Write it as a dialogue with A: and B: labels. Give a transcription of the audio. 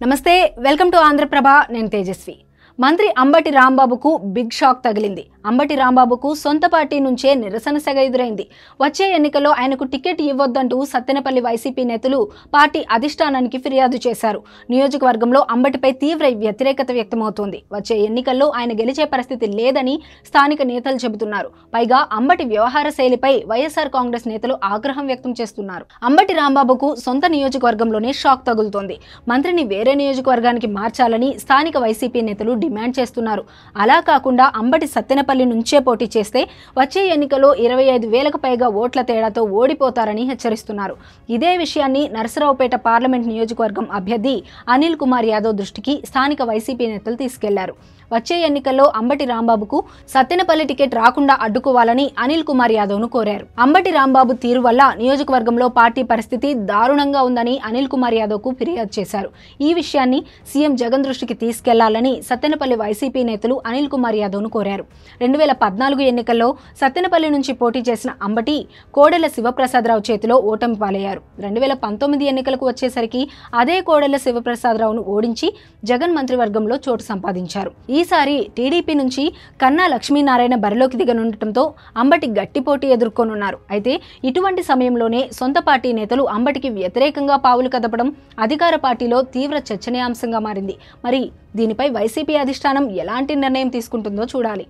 A: నమస్తే welcome to Andhraprabha నేను తేజస్వి మంత్రి అంబటి రాంబాబుకు బిగ్ షాక్ తగిలింది అంబటి రాంబాబుకు సొంత పార్టీ నుంచే నిరసన సెగ ఎదురైంది వచ్చే ఎన్నికల్లో ఆయనకు టికెట్ ఇవ్వొద్దంటూ సత్తెనపల్లి వైసీపీ నేతలు పార్టీ అధిష్టానానికి ఫిర్యాదు చేశారు నియోజకవర్గంలో అంబటిపై తీవ్ర వ్యతిరేకత వ్యక్తమవుతోంది వచ్చే ఎన్నికల్లో ఆయన గెలిచే పరిస్థితి లేదని స్థానిక నేతలు చెబుతున్నారు పైగా అంబటి వ్యవహార శైలిపై వైఎస్ఆర్ కాంగ్రెస్ నేతలు ఆగ్రహం వ్యక్తం చేస్తున్నారు అంబటి రాంబాబుకు సొంత నియోజకవర్గంలోనే షాక్ తగులుతోంది మంత్రిని వేరే నియోజకవర్గానికి మార్చాలని స్థానిక వైసీపీ నేతలు డిమాండ్ చేస్తున్నారు అలా కాకుండా అంబటి సత్తెనపల్లి నుంచే పోటీ చేస్తే వచ్చే ఎన్నికల్లో 25,000కు పైగా ఓట్ల తేడాతో ఓడిపోతారని హెచ్చరిస్తున్నారు ఇదే విషయాన్ని నరసరావుపేట పార్లమెంట్ నియోజకవర్గం అభ్యర్థి అనిల్ కుమార్ యాదవ్ దృష్టికి స్థానిక వైసీపీ నేతలు తీసుకెళ్లారు వచ్చే ఎన్నికల్లో అంబటి రాంబాబుకు సత్తెనపల్లి టికెట్ రాకుండా అడ్డుకోవాలని అనిల్ కుమార్ యాదవ్ను కోరారు అంబటి రాంబాబు తీరు వల్ల నియోజకవర్గంలో పార్టీ పరిస్థితి దారుణంగా ఉందని అనిల్ కుమార్ యాదవ్కు ఫిర్యాదు చేశారు ఈ విషయాన్ని సీఎం జగన్ దృష్టికి తీసుకెళ్లాలని సత్తెనపల్లి వైసీపీ నేతలు అనిల్ కుమార్ యాదవ్ను కోరారు 2014 ఎన్నికల్లో సత్తెనపల్లి నుంచి పోటీ చేసిన అంబటి కోడెల శివప్రసాదరావు చేతిలో ఓటమి పాలయ్యారు 2019 ఎన్నికలకు వచ్చేసరికి అదే కోడెల శివప్రసాదరావును ఓడించి జగన్ మంత్రివర్గంలో చోటు సంపాదించారు ఈసారి టీడీపీ నుంచి కన్నా లక్ష్మీనారాయణ బరిలోకి దిగనుండటంతో అంబటి గట్టి పోటీ ఎదుర్కొనున్నారు అయితే ఇటువంటి సమయంలోనే సొంత పార్టీ నేతలు అంబటికి వ్యతిరేకంగా పావులు కదపడం అధికార పార్టీలో తీవ్ర చర్చనీయాంశంగా మారింది మరి దీనిపై వైసీపీ అధిష్టానం ఎలాంటి నిర్ణయం తీసుకుంటుందో చూడాలి